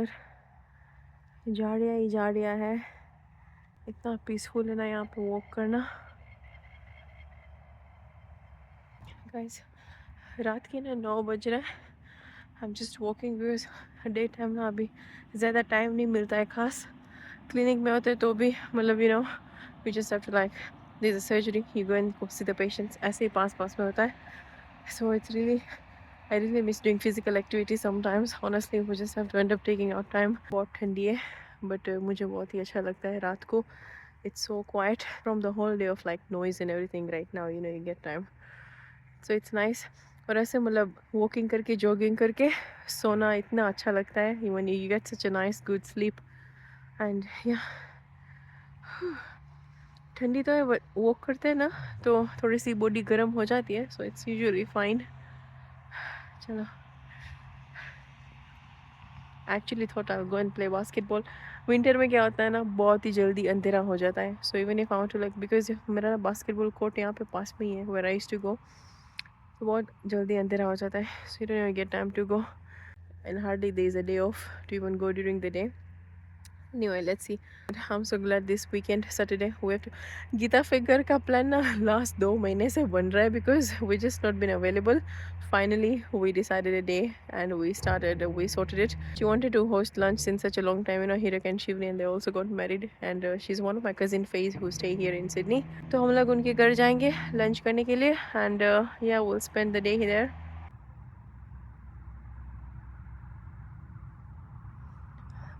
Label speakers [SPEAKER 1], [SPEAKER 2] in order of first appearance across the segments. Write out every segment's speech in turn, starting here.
[SPEAKER 1] अंदर झाड़ियाँ ही झाड़ियाँ है, इतना पीसफुल है ना यहाँ पे वॉक करना। गाइस रात के ना 9 बज रहा है। I am just walking because day time ना अभी ज़्यादा टाइम नहीं मिलता है खास। क्लिनिक में होते तो भी मतलब you know we just have to like this is surgery, you go and see the patients, ऐसे ही पास पास में होता है। So it's really I really miss doing physical activity sometimes honestly. We just have to end up taking out time. बहुत ठंडी है बट मुझे बहुत ही अच्छा लगता है रात को। It's so quiet from the whole day of like noise and everything. Right now you know you get time, so it's nice. और ऐसे मतलब वॉकिंग करके जॉगिंग करके सोना इतना अच्छा लगता है। Even you get such a nice good sleep and या ठंडी तो है बट वॉक करते हैं ना तो थोड़ी सी बॉडी गर्म हो जाती है, सो इट्स यूजुअली फाइन। चलो actually thought I will go and play basketball. Winter में क्या होता है ना बहुत ही जल्दी अंधेरा हो जाता है। So even if I want to like because मेरा ना बास्केटबॉल कोर्ट यहाँ पे पास में ही है where I used to go, तो बहुत जल्दी अंधेरा हो जाता है। So you don't get time to go and hardly there is a day off to even go during the day. Anyway, let's see. I'm so glad this weekend Saturday we have to Geeta figure का plan ना last 2 महीने से बन रहा है because we just not been available. Finally we decided a day and we sorted it. She wanted to host lunch since such a long time, you know. Hirak and Shivni and they also got married and she's one of my cousin Faith who stay here in Sydney. तो हम लोग उनके घर जाएंगे lunch करने के लिए and yeah we'll spend the day there.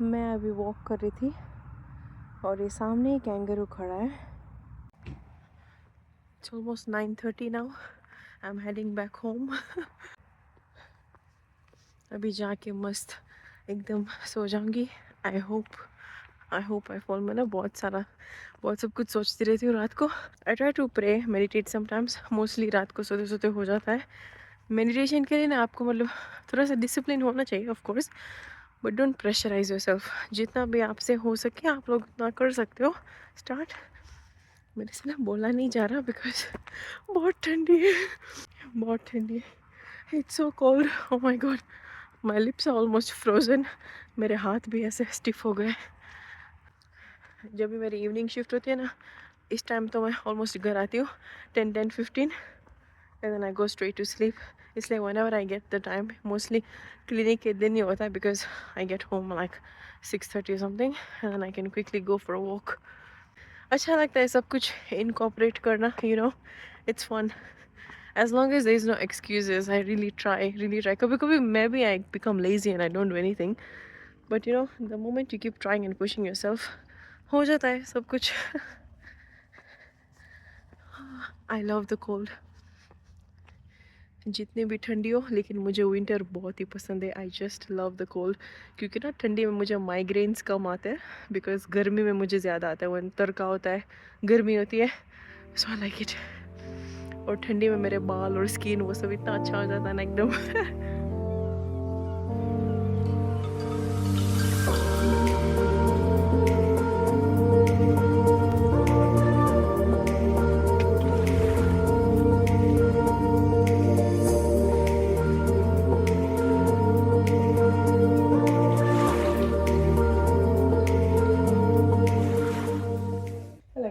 [SPEAKER 1] मैं अभी वॉक कर रही थी और ये सामने ही कैंगरू खड़ा है। It's almost 9:30 now. I'm heading back home. अभी जाके मस्त एकदम सो जाऊंगी। I hope I fall. मैं ना बहुत सब कुछ सोचती रहती हूँ रात को। I try to pray meditate sometimes, mostly रात को सोते सोते हो जाता है। मेडिटेशन के लिए ना आपको मतलब थोड़ा सा डिसिप्लिन होना चाहिए of course, but don't pressurise yourself. जितना भी आपसे हो सके आप लोग उतना कर सकते हो। स्टार्ट। मेरे से ना बोला नहीं जा रहा बिकॉज बहुत ठंडी है, बहुत ठंडी है। It's so cold, oh my god, my lips are almost frozen. मेरे हाथ भी ऐसे स्टिफ हो गए। जब भी मेरी इवनिंग शिफ्ट होती है ना इस टाइम तो मैं ऑलमोस्ट घर आती हूँ 10-15 and then I go straight to sleep. इसलिए whenever I get the time, mostly clinic के दिन ही होता है because I get home like 6:30 or something and then I can quickly go for a walk. अच्छा लगता है सब कुछ incorporate करना, you know, it's fun. As long as there is no excuses, I really try. कभी कभी मैं भी I become lazy and I don't do anything. But you know, the moment you keep trying and pushing yourself, हो जाता है सब कुछ. I love the cold. जितनी भी ठंडी हो लेकिन मुझे विंटर बहुत ही पसंद है. I just love the cold. क्योंकि ना ठंडी में मुझे माइग्रेन्स कम आते हैं बिकॉज गर्मी में मुझे ज़्यादा आता है. विंटर का होता है गर्मी होती है, सो आई लाइक इट. और ठंडी में मेरे बाल और स्किन वो सब इतना अच्छा हो जाता है ना एकदम.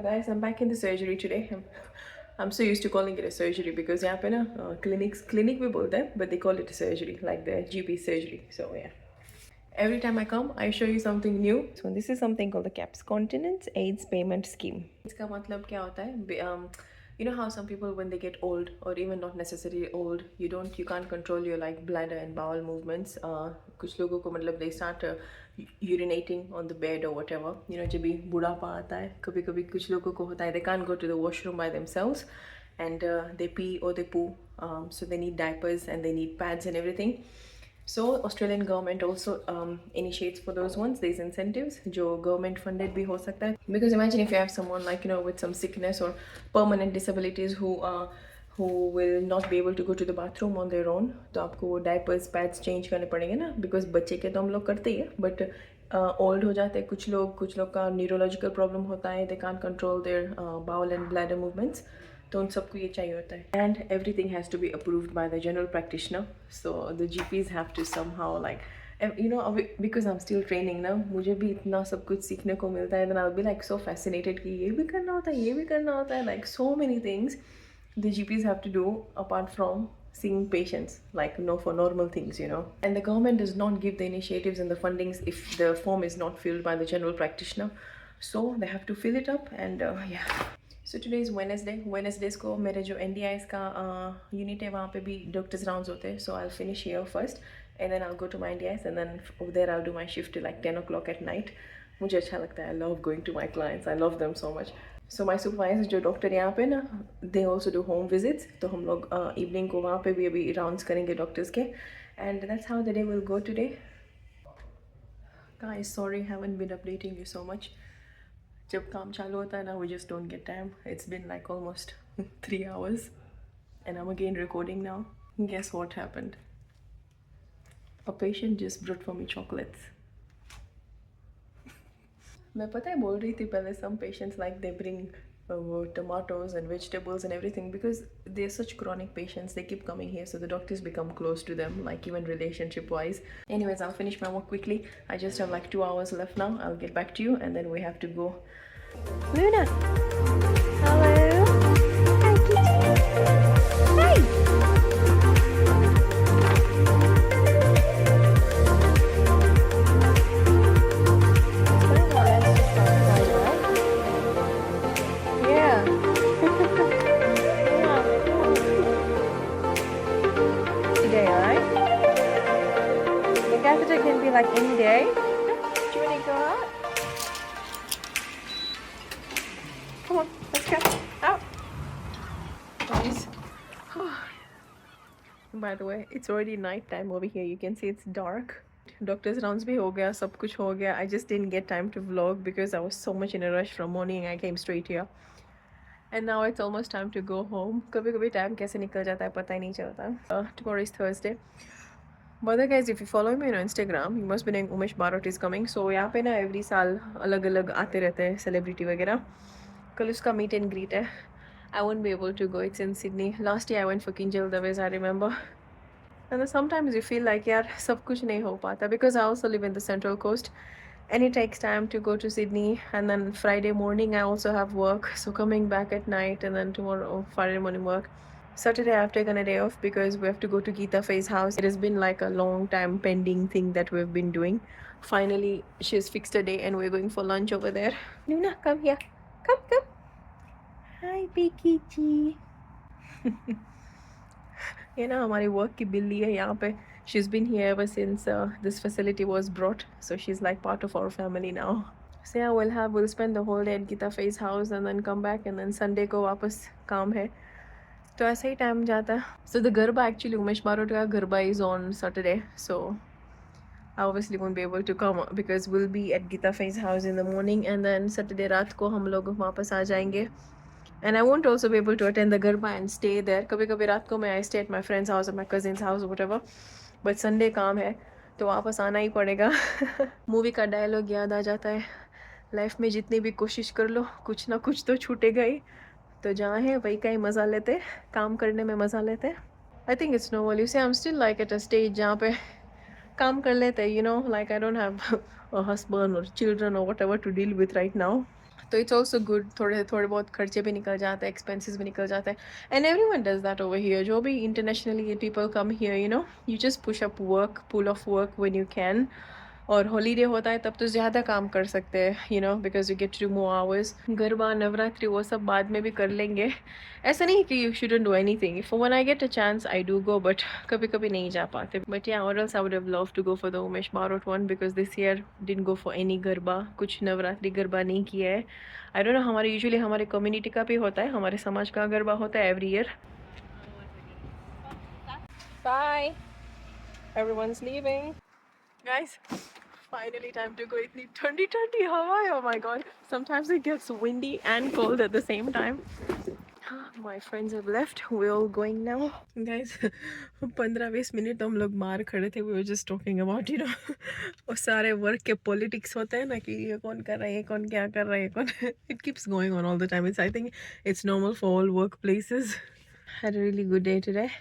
[SPEAKER 1] Guys, I'm back in the surgery today. I'm so used to calling it a surgery because यहाँ पे ना clinic भी बोलते हैं but they call it a surgery like the GP surgery. So yeah. Every time I come, I show you something new. So this is something called the CAPS Continence AIDS Payment Scheme. इसका मतलब क्या होता है? You know how some people when they get old or even not necessarily old, you can't control your like bladder and bowel movements. कुछ लोगों को मतलब they start urinating on the bed or whatever. You know जब भी बुढ़ापा आता है कभी कभी कुछ लोगों को होता है they can't go to the washroom by themselves and they pee or they poo. So they need diapers and they need pads and everything. So Australian government also initiates for those ones. There's incentives जो government funded भी हो सकता है. Because imagine if you have someone like you know with some sickness or permanent disabilities who will not be able to go to the bathroom on their own, तो आपको diapers pads change करने पड़ेंगे ना. Because बच्चे के तो हम लोग करते ही है but old हो जाते हैं कुछ लोग का neurological problem होता है. They can't control their bowel and bladder movements. तो उन सबको ये चाहिए होता है. And everything has to be approved by the general practitioner. So the GPs have to somehow like you know, because I'm still training now, मुझे भी इतना सब कुछ सीखने को मिलता है. Then I'll be like so fascinated कि ये भी करना होता है, ये भी करना होता है. Like so many things the GPs have to do apart from seeing patients, like no, for normal things, you know. And the government does not give the initiatives and the fundings if the form is not filled by the general practitioner. So they have to fill it up and yeah. So today is Wednesday. Wednesdays को मेरे जो NDIs का unit है वहाँ पे भी doctors rounds होते हैं. So I'll finish here first and then I'll go to my NDIs and then over there I'll do my shift till like 10 o'clock at night. मुझे अच्छा लगता है. I love going to my clients. I love them so much. So my supervisor जो doctor यहाँ पे ना, they also do home visits. तो हम लोग evening को वहाँ पे भी अभी rounds करेंगे doctors के. And that's how the day will go today. Guys, sorry, haven't been updating you so much. जब काम चालू होता है ना, we just don't get time. It's been like almost 3 hours and I'm again recording now. Guess what happened? A patient just brought for me chocolates. मैं पता है बोल रही थी पहले, some patients like they bring tomatoes and vegetables and everything because they're such chronic patients. They keep coming here, so the doctors become close to them, like even relationship wise. Anyways, I'll finish my work quickly. I just have like 2 hours left now. I'll get back to you and then we have to go. Luna, hello. Hi, kitty. Hi. Yeah. Today, right? The catheter can be like any day. Do you want to go out? Come on, let's go. Out. Please. By the way, it's already night time over here. You can see it's dark. Doctor's rounds bhi ho gaya, sab kuch ho gaya. I just didn't get time to vlog because I was so much in a rush from morning. I came straight here. And now it's almost time to go home. कभी कभी time कैसे निकल जाता है पता ही नहीं चलता. Tomorrow is Thursday. By the way, guys, if you follow me on Instagram, you must be knowing Umesh Barot is coming. So यहाँ पे ना every साल अलग अलग आते रहते हैं celebrity वगैरह. कल उसका meet and greet है. I won't be able to go. It's in Sydney. Last year I went for Kinjal Daves, I remember. And then sometimes you feel like यार सब कुछ नहीं हो पाता because I also live in the Central Coast. And it takes time to go to Sydney, and then Friday morning I also have work, so coming back at night, and then tomorrow Friday morning work. Saturday I've taken a day off because we have to go to Geeta Faye's house. It has been like a long time pending thing that we've been doing. Finally she's fixed a day and we're going for lunch over there. Luna, come here. Come. Hi, big kitty. ये ना हमारी work की बिल्ली है यहाँ पे. She's been here ever since this facility was brought, so she's like part of our family now. So yeah, we'll spend the whole day at Geeta Faye's house and then come back, and then Sunday को वापस काम है, तो ऐसे ही time जाता है. So the garba, actually Umesh Barot का garba is on Saturday, so I obviously won't be able to come because we'll be at Geeta Faye's house in the morning, and then Saturday रात को हम लोग वापस आ जाएंगे. And I won't also be able to attend the garba and stay there. कभी कभी रात को मैं I stay at my friend's house or my cousin's house or whatever. But Sunday काम है तो वापस आना ही पड़ेगा. मूवी का डायलॉग याद आ जाता है, लाइफ में जितनी भी कोशिश कर लो कुछ ना कुछ तो छूटेगा ही. तो जहाँ है वही का ही मज़ा लेते, काम करने में मज़ा लेते. I think it's normal. You see, I'm still like at a stage जहाँ पे काम कर लेते, you know, like I don't have a husband or children or whatever to deal with right now. तो इट्स ऑल्सो गुड, थोड़े बहुत खर्चे भी निकल जाते हैं, एक्सपेंसेस भी निकल जाते हैं. And everyone does that over here. जो भी internationally people come here, you know, you just push up work, pull of work when you can. और हॉलीडे होता है तब तो ज़्यादा काम कर सकते हैं, you know, because you get to do more hours. Garba, Navratri, वो सब बाद में भी कर लेंगे. ऐसा नहीं कि you shouldn't do anything. If when I get a chance I do go, but कभी कभी नहीं जा पाते. बट या, और else I would have love to go for the Umesh Barot one because this year didn't go for any garba. कुछ नवरात्रि गरबा नहीं किया है. आई डोंट नो, हमारे यूजुअली हमारे कम्युनिटी का भी होता है, हमारे समाज का गरबा होता है every year. Bye, everyone's leaving. Guys, finally time to go. इतनी ठंडी हवा है. Oh my god. Sometimes it gets windy and cold at the same time. My friends have left. We're all going now. Guys, 15-20 minute तो हम लोग बाहर खड़े थे. We were just talking about, you know, वो सारे वर्क के politics होते हैं ना, कि ये कौन कर रहा है, ये कौन क्या कर रहा है, ये कौन. It keeps going on all the time. I think it's normal for all workplaces. Had a really good day today.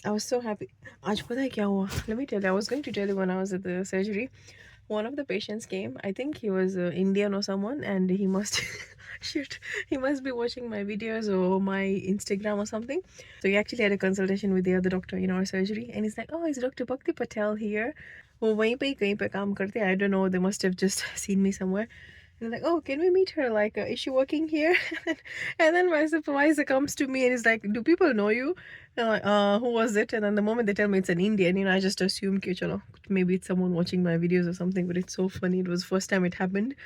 [SPEAKER 1] I was so happy. आज पता है क्या हुआ? Let me tell you. I was going to tell you when I was at the surgery. One of the patients came. I think he was Indian or someone, and he must shoot. He must be watching my videos or my Instagram or something. So he actually had a consultation with the other doctor in our surgery, and he's like, "Oh, is Dr. Bhakti Patel here?" वो वहीं पे ही कहीं पे काम करते हैं. I don't know. They must have just seen me somewhere. And they're like, "Oh, can we meet her? Like, is she working here?" And then my supervisor comes to me and is like, "Do people know you?" And I'm like, who was it? And then the moment they tell me it's an Indian, I just assume, कि चलो, maybe it's someone watching my videos or something. But it's so funny. It was the first time it happened.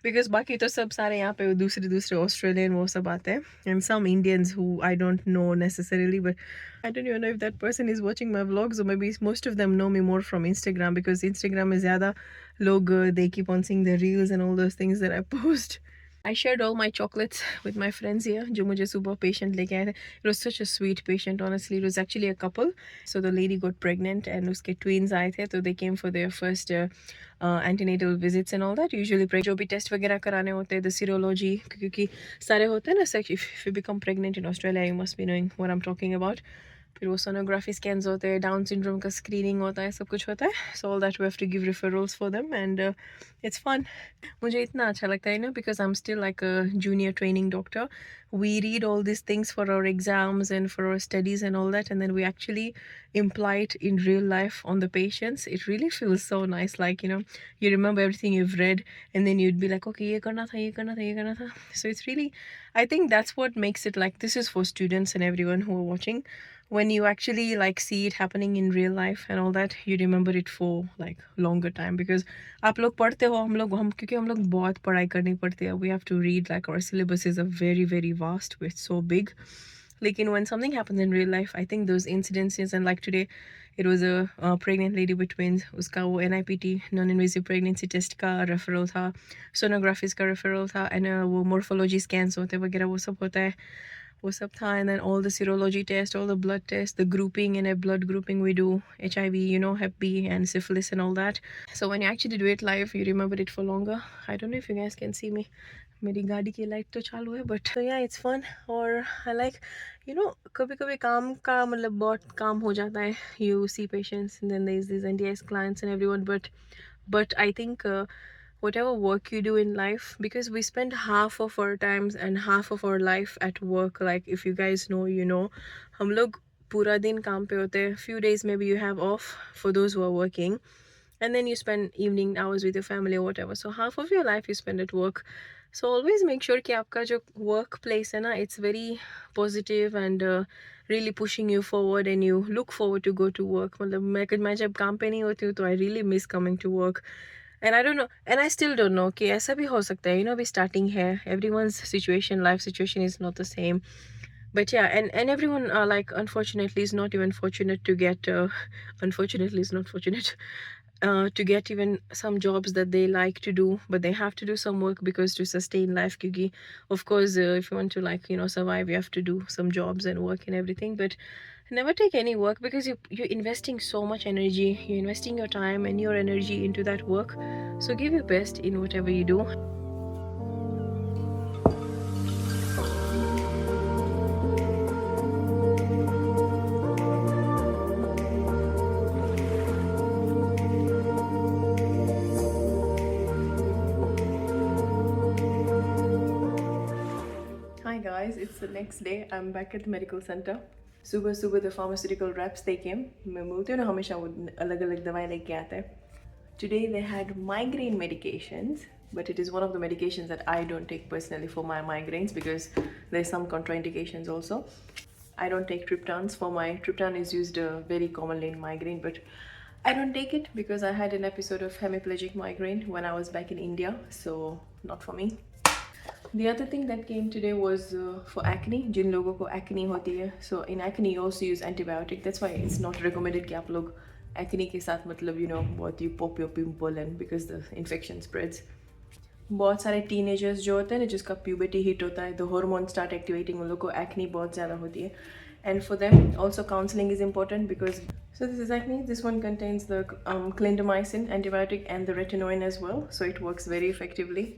[SPEAKER 1] Because बाकी तो सब सारे यहाँ पे दूसरे दूसरे Australian वो सब आते हैं. And some Indians who I don't know necessarily, but I don't even know if that person is watching my vlogs, or maybe most of them know me more from Instagram, because Instagram is ज़्यादा लोग they keep on seeing the reels and all those things that I post. I shared all my chocolates with my friends here. जो मुझे सुबह patient लेके आए थे. It was such a sweet patient, honestly. It was actually a couple. So the lady got pregnant and उसके twins आए थे, so they came for their first antenatal visits and all that. Usually जो भी test वगैरह कराने होते हैं, the serology, क्योंकि सारे होते हैं ना, if you become pregnant in Australia, you must be knowing what I'm talking about. फिर वो सोनोग्राफी स्कैन्स होते हैं, डाउन सिंड्रोम का स्क्रीनिंग होता है, सब कुछ होता है. So all that we have to give referrals for them and it's fun. मुझे इतना अच्छा लगता है ना, because I am still like a junior training doctor. We read all these things for our exams and for our studies and all that, and then we actually imply it in real life on the patients. It really feels so nice, like, you remember everything you've read, and then you'd be like, okay, ye karna tha, ye karna tha, ye karna tha. So it's really, I think that's what makes it, like, this is for students and everyone who are watching. When you actually like see it happening in real life and all that, you remember it for like longer time. Because आप लोग पढ़ते हो, हम क्योंकि हम लोग बहुत पढ़ाई करनी पड़ती है. We have to read, like, our syllabus is a very very vast, it's so big. Lekin when something happens in real life, I think those incidences, and like today it was a pregnant lady with twins, उसका वो NIPT non-invasive pregnancy test का referral था, sonography का referral था, and वो morphology scans होते वगैरह वो सब होता है, वो सब था. And then all the serology tests, all the blood tests, the grouping, and a blood grouping we do, HIV, Hep B and syphilis and all that. So when you actually do it live, you remember it for longer. I don't know if you guys can see me. मेरी गाड़ी की light तो चालू है, but तो या it's fun. और I like, कभी कभी काम का मतलब बहुत काम हो जाता है. You see patients, then there is this NDIS clients and everyone, but I think whatever work you do in life, because we spend half of our times and half of our life at work. Like, if you guys know, हम लोग पूरा दिन काम पे होते हैं. Few days maybe you have off for those who are working, and then you spend evening hours with your family or whatever. So half of your life you spend at work. So always make sure कि आपका जो workplace है ना, it's very positive and really pushing you forward, and you look forward to go to work. मतलब मैं जब काम पे नहीं होती हूँ तो I really miss coming to work. And I don't know, and I still don't know कि ऐसा भी हो सकता है, अभी starting here, everyone's situation, life situation is not the same. But yeah, and everyone like, unfortunately is not even fortunate to get unfortunately is not fortunate to get even some jobs that they like to do, but they have to do some work because to sustain life, kyunki of course if you want to, like, survive, you have to do some jobs and work and everything. But never take any work, because you're investing so much energy, you're investing your time and your energy into that work. So give your best in whatever you do. Hi guys, it's the next day. I'm back at the medical center. सुबह सुबह the pharmaceutical reps they came. मैं बोलती हूँ ना हमेशा वो अलग अलग दवाई लेके आते हैं. Today they had migraine medications, but it is one of the medications that I don't take personally for my migraines, because there's some contraindications also. I don't take triptans. For my triptan is used very commonly in migraine, but I don't take it because I had an episode of hemiplegic migraine when I was back in India, so not for me. The other thing that came today was for acne. जिन लोगों को acne होती है, so in acne you also use antibiotic. That's why it's not recommended कि आप लोग acne के साथ मतलब बहुत you pop your pimple, and because the infection spreads. बहुत सारे teenagers जो होते हैं ना, जिसका puberty hit होता है, the hormones start activating, उन लोगों को acne बहुत ज़्यादा होती है. And for them also counseling is important, because so this is acne. This one contains the clindamycin antibiotic and the retinoin as well, so it works very effectively.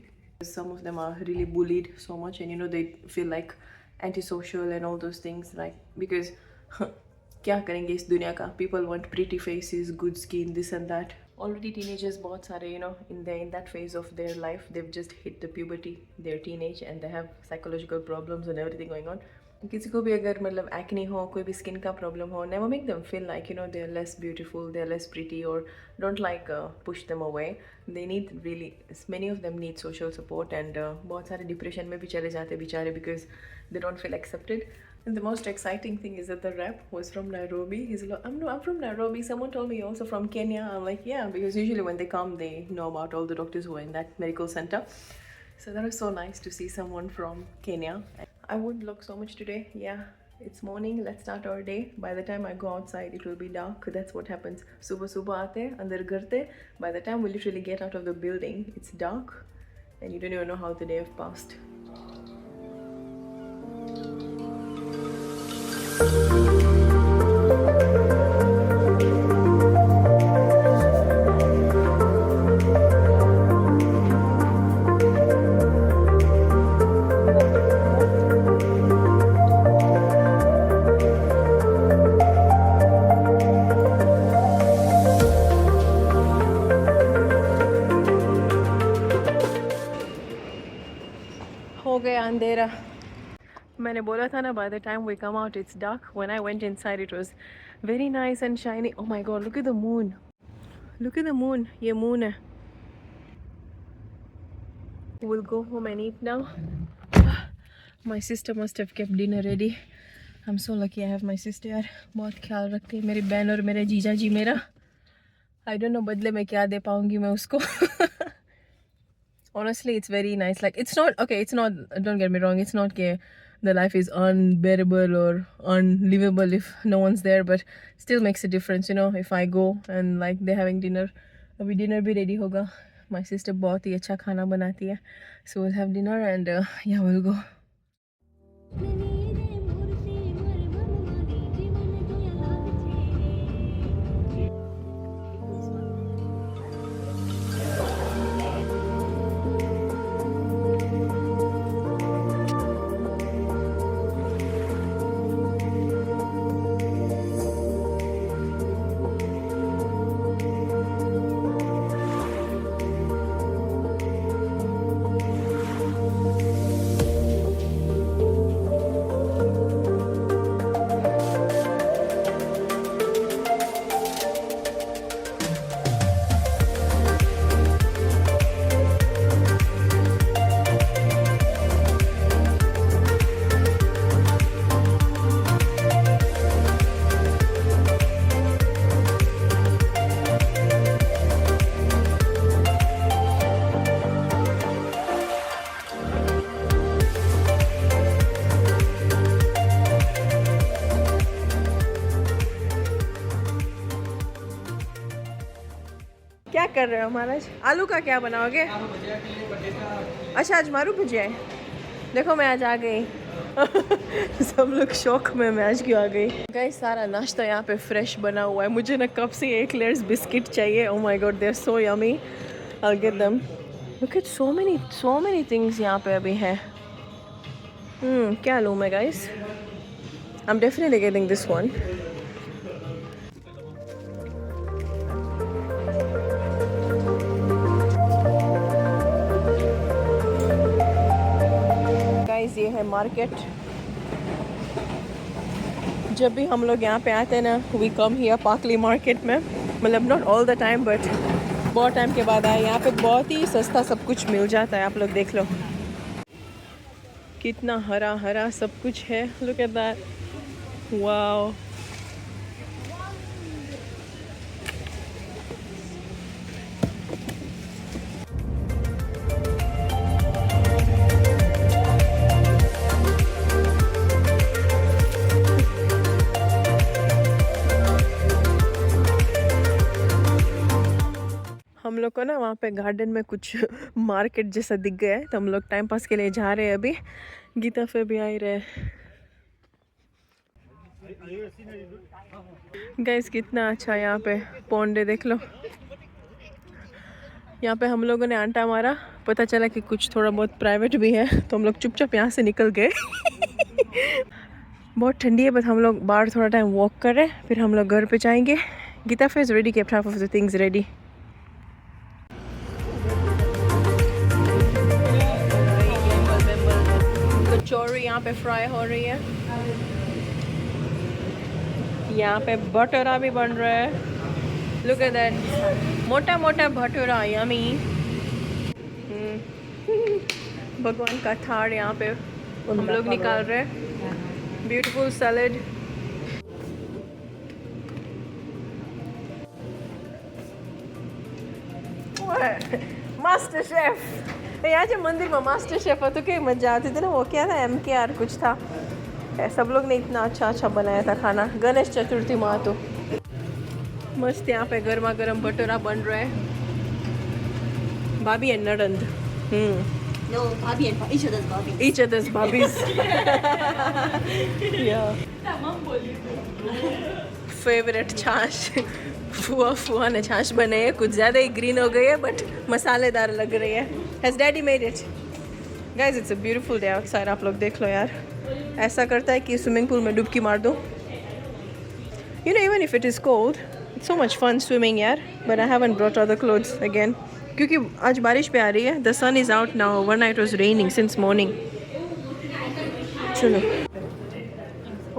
[SPEAKER 1] Some of them are really bullied so much, and they feel like antisocial and all those things, like, because क्या करेंगे इस दुनिया का. People want pretty faces, good skin, this and that. Already teenagers बहुत सारे in that phase of their life, they've just hit the puberty, they're teenage and they have psychological problems and everything going on. किसी को भी अगर मतलब acne हो, कोई भी skin का problem हो, never make them feel like they're less beautiful, they're less pretty, or don't push them away. They need really, many of them need social support, and बहुत सारे depression में भी चले जाते बेचारे because they don't feel accepted. And the most exciting thing is that the rep was from Nairobi. He's like, I'm from Nairobi. Someone told me you're also from Kenya. I'm like, yeah, because usually when they come, they know about all the doctors who are in that medical center. So that was so nice to see someone from Kenya. I wouldn't look so much today. Yeah, it's morning. Let's start our day. By the time I go outside, it will be dark. That's what happens. Subah aate, andar ghar. By the time we literally get out of the building, it's dark, and you don't even know how the day have passed. हो गया अंधेरा. मैंने बोला था ना, by the time we come out it's dark. When I went inside it was very nice and shiny. Oh my god, look at the moon. Look at the moon. ये moon है. We'll go home and eat now. My sister must have kept dinner ready. I'm so lucky I have my sister यार. बहुत ख्याल रखती है मेरी बहन और मेरे जीजा जी मेरा. I don't know बदले में क्या दे पाऊंगी मैं उसको. Honestly, it's very nice. Like, it's not, okay, it's not, don't get me wrong, it's not okay, the life is unbearable or unlivable if no one's there, but still makes a difference, if I go and like they're having dinner. Abhi dinner bhi ready hoga. My sister bahut hi acha khana banati hai, so we'll have dinner and yeah, we'll go. क्या कर रहे हो महाराज? आलू का क्या बनाओगे? अच्छा, आज मारू भुजिया है. देखो मैं आज आ गई. सब लोग शौक में मैं आज क्यों आ गई. गाइस, सारा नाश्ता यहाँ पे फ्रेश बना हुआ है. मुझे ना कब से एक्लेयर्स बिस्किट चाहिए. Oh my god, they are so yummy. I will get them. Look at so many things यहाँ पे अभी है. क्या लूँ मैं guys? I am definitely getting this one. ये है मार्केट. जब भी हम लोग यहाँ पे आते हैं ना, वी कम हियर पाकली मार्केट में. मतलब not all the time, but बहुत टाइम के बाद आए. यहाँ पे बहुत ही सस्ता सब कुछ मिल जाता है. आप लोग देख लो कितना हरा हरा सब कुछ है. Look at that. वाओ. हम लोग को ना वहाँ पे गार्डन में कुछ मार्केट जैसा दिख गया है, तो हम लोग टाइम पास के लिए जा रहे हैं. अभी गीता पे भी आ ही रहे. गाइस, कितना अच्छा यहाँ पे पॉन्ड है, देख लो. यहाँ पे हम लोगों ने आंटा मारा, पता चला कि कुछ थोड़ा बहुत प्राइवेट भी है, तो हम लोग चुपचाप यहाँ से निकल गए. बहुत ठंडी है, बट हम लोग बाहर थोड़ा टाइम वॉक कर रहे हैं, फिर हम लोग घर पे जाएंगे. Getafe is already kept half of the things ready. कचौरी यहाँ पे फ्राई हो रही है. यहाँ पे भटूरा भी बन रहा है. Look at that. मोटा मोटा भटूरा, यमी. भगवान का थार यहाँ पे हम लोग निकाल रहे हैं. Beautiful salad. Master chef. यहाँ जो मंदिर में मास्टर शेफ हो तो क्या मजा आती थी ना. वो क्या था, MKR कुछ था. सब लोग ने इतना अच्छा अच्छा बनाया था खाना. गणेश चतुर्थी में तो मस्त यहाँ पे गर्मा गर्म भटूरा बन रहा है. भाभी and नड़ंद.
[SPEAKER 2] No, Bobby and each other's Bobby.
[SPEAKER 1] Each other's bobbies. Yeah. Favourite छाछ. फुआ ने छाछ बनाई है. कुछ ज़्यादा ही ग्रीन हो गई है, बट मसालेदार लग रही है. Has Daddy made it? Guys, it's a beautiful day outside. आप लोग देख लो यार. ऐसा करता है कि स्विमिंग पूल में डुबकी मार दो. You know, even if it is cold, it's so much fun swimming यार. But I haven't brought other clothes again. क्योंकि आज बारिश पे आ रही है. The sun is out now. Overnight it was raining since morning. चलो.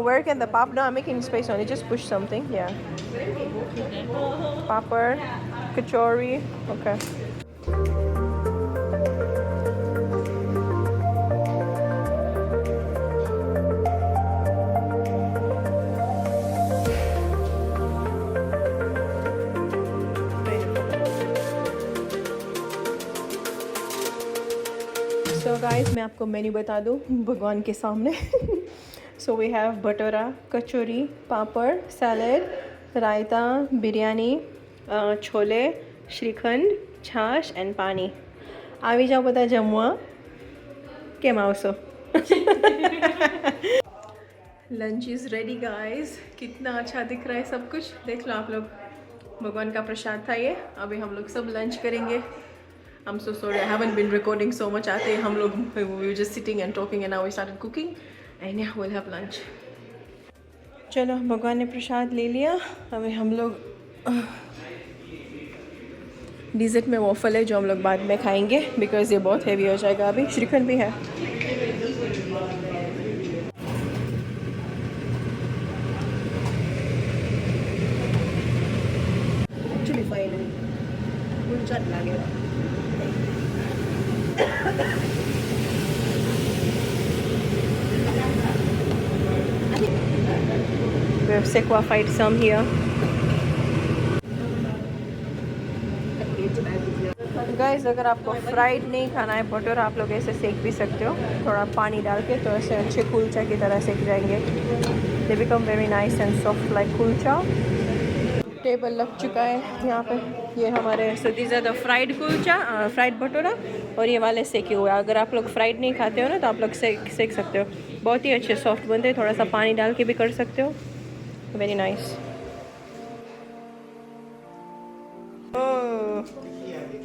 [SPEAKER 1] Where can the pop? No, I'm making space on it. Just push something. Yeah. Papad, kachori. Okay. So guys, मैं आपको menu बता दूँ भगवान के सामने. So we have bhatura, kachori, papad, salad, raita, biryani, chole, shrikhand, छाछ and पानी. આવી જાઓ બધા જમવા. કેમ આવશો? Lunch is ready guys. कितना अच्छा दिख रहा है सब कुछ. देख लो आप लोग. भगवान का प्रसाद था ये. अभी हम लोग सब लंच करेंगे. I'm so sorry, I haven't been recording so much. आते हम लोग we were just sitting and talking and now we started cooking and yeah, we'll have lunch. चलो, भगवान ने प्रसाद ले लिया. अभी हम लोग डिज़र्ट में वॉफल है जो हम लोग बाद में खाएंगे बिकॉज ये बहुत हैवी हो जाएगा. अभी श्रीखंड भी है.
[SPEAKER 2] Actually, fine. Full chat लगेगा.
[SPEAKER 1] We have sequified some here. Guys, अगर आपको फ्राइड नहीं खाना है भटूरा, आप लोग ऐसे सेक भी सकते हो. थोड़ा पानी डाल के तो ऐसे अच्छे कुलचा की तरह सेक जाएंगे. They become very nice and soft like kulcha. Table लग चुका है यहाँ पे. ये हमारे so these are the fried kulcha, fried bhatura और ये वाले सेके हुए. अगर आप लोग फ्राइड नहीं खाते हो ना तो आप लोग सेक सकते हो. बहुत ही अच्छे सॉफ्ट बनते हैं. थोड़ा सा पानी डाल के भी कर सकते हो. Very nice.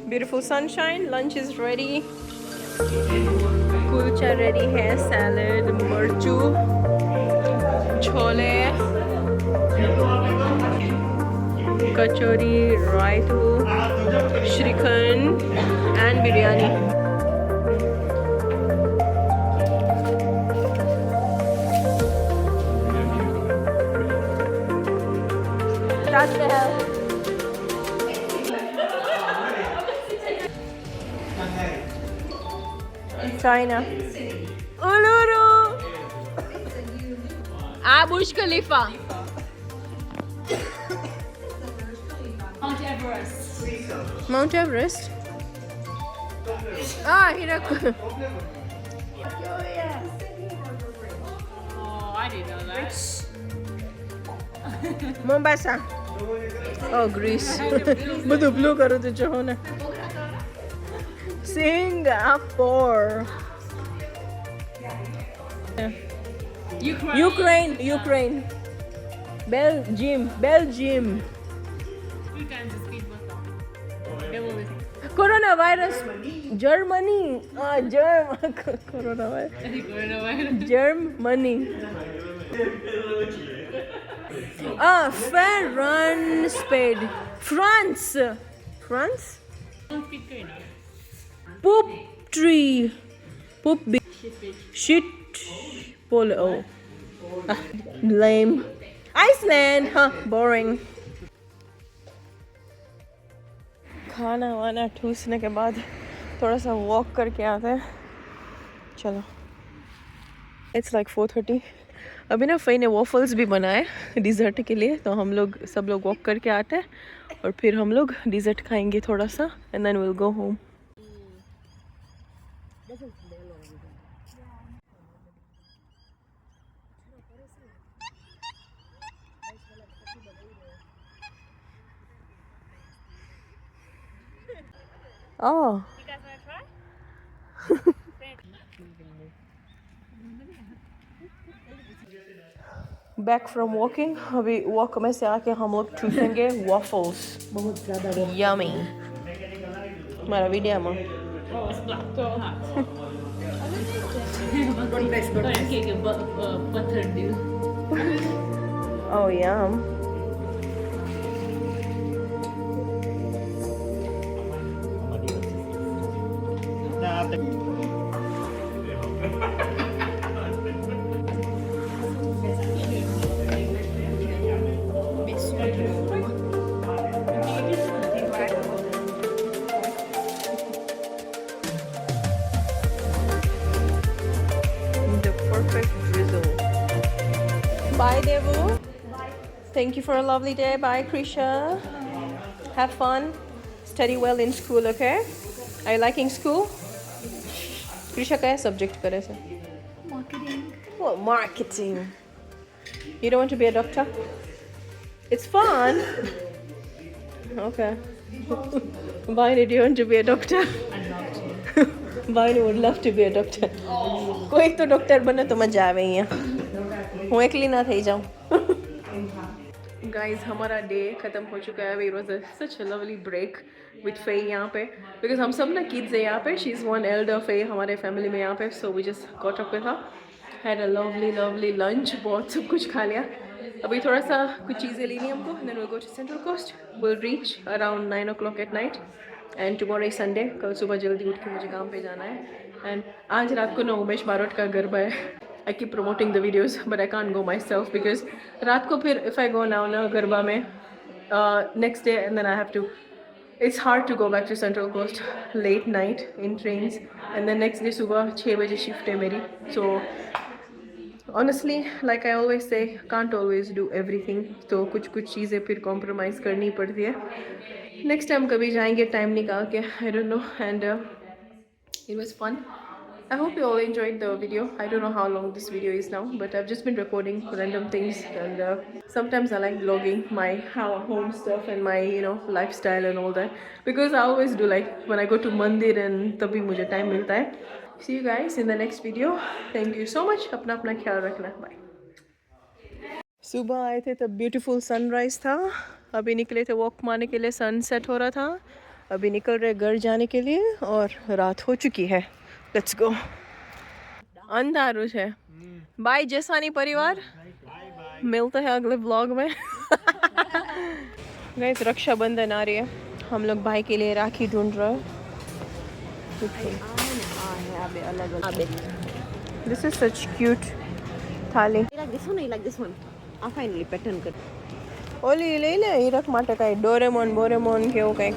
[SPEAKER 1] Beautiful sunshine. Lunch is ready. Kulcha ready है. सैलड, मर्चू, chole, kachori, raita, shrikhand and biryani. That's the hell. China. Uluru. Burj Khalifa. Mount Everest. Hiraku.
[SPEAKER 2] Oh, I didn't know that.
[SPEAKER 1] Mombasa. Oh, Greece. બધું blue કરું તો જો ને. Singapore. Ukraine. Belgium. Coronavirus. Germany. Coronavirus. Germany. Ferran spade. France. France? Poop tree. Poop shit. Polo. Lame. Iceland. Huh, boring. खाना वाना ठूसने के बाद थोड़ा सा वॉक करके आते हैं. चलो. It's like 4:30. अभी ना फ़ई ने वॉफल्स भी बनाए डिज़र्ट के लिए, तो हम लोग सब लोग वॉक करके आते हैं और फिर हम लोग डिज़र्ट खाएंगे थोड़ा सा and then will go home. Oh. You guys want to try? Back from walking. अभी वॉक में से आके हम लोग ठूसेंगे waffles.
[SPEAKER 2] बहुत ज़्यादा
[SPEAKER 1] Yummy. हमारा वीडियो में. Oh, yum. The perfect drizzle. Bye, Devu. Bye. Thank you for a lovely day. Bye, Krisha. Have fun. Study well in school, okay? Are you liking school? Krisha, क्या subject करे से?
[SPEAKER 2] Marketing.
[SPEAKER 1] Oh, marketing. You don't want to be a doctor? It's fun. Okay. Vine, do you want to be a doctor?
[SPEAKER 2] I'd love to.
[SPEAKER 1] Vine would love to be a doctor. कोई तो doctor बने तो मजा आवे यहाँ. હું એકલી ના થઈ જાઉં. Guys, हमारा डे ख़त्म हो चुका है. It was such a lovely break with Faye यहाँ पे, because हम सब ना kids है यहाँ पे. She's one elder Faye हमारे family में यहाँ पे, so we just caught up with her. Had a lovely lunch. बहुत सब कुछ खा लिया. अभी थोड़ा सा कुछ चीज़ें लेनी हमको, and then we'll go to Central Coast. We'll reach around 9 o'clock at night. And tomorrow is Sunday. कल सुबह जल्दी उठ के मुझे काम पे जाना है. And आज रात को ना उमेश बारोट का गरबा है. I keep promoting the videos, but I can't go myself because रात को फिर if I go now ना गरबा में next day and then I have to. It's hard to go back to Central Coast late night in trains, and then next day सुबह 6 बजे shift है मेरी. So honestly, like I always say, can't always do everything. तो कुछ चीज़ें फिर compromise करनी पड़ती है. Next time कभी जाएंगे टाइम निकाल के. I don't know. And it was fun. I hope you all enjoyed the video. I don't know how long this video is now, but I've just been recording random things, and sometimes I like vlogging my home stuff and my lifestyle and all that, because I always do, like when I go to mandir and तभी मुझे time मिलता है. See you guys in the next video. Thank you so much. अपना ख्याल रखना. Bye. सुबह आए थे तब ब्यूटीफुल सनराइज था. अभी निकले थे वॉक मारने के लिए, सनसेट हो रहा था. अभी निकल रहे घर जाने के लिए और रात हो चुकी है. Let's go. अंधारू है. बाय जसानी परिवार. मिलते हैं अगले व्लॉग में. गाइस, रक्षाबंधन आ रही है. हम लोग भाई के लिए राखी ढूंढ रहे हैं. This is such cute थाली.
[SPEAKER 2] I like this one. I like this one. I finally pattern कर.
[SPEAKER 1] ઓલી લઈ લે હીરક માટે કાંઈ ડોરેમોન બોરેમોન કે એવું કંઈક.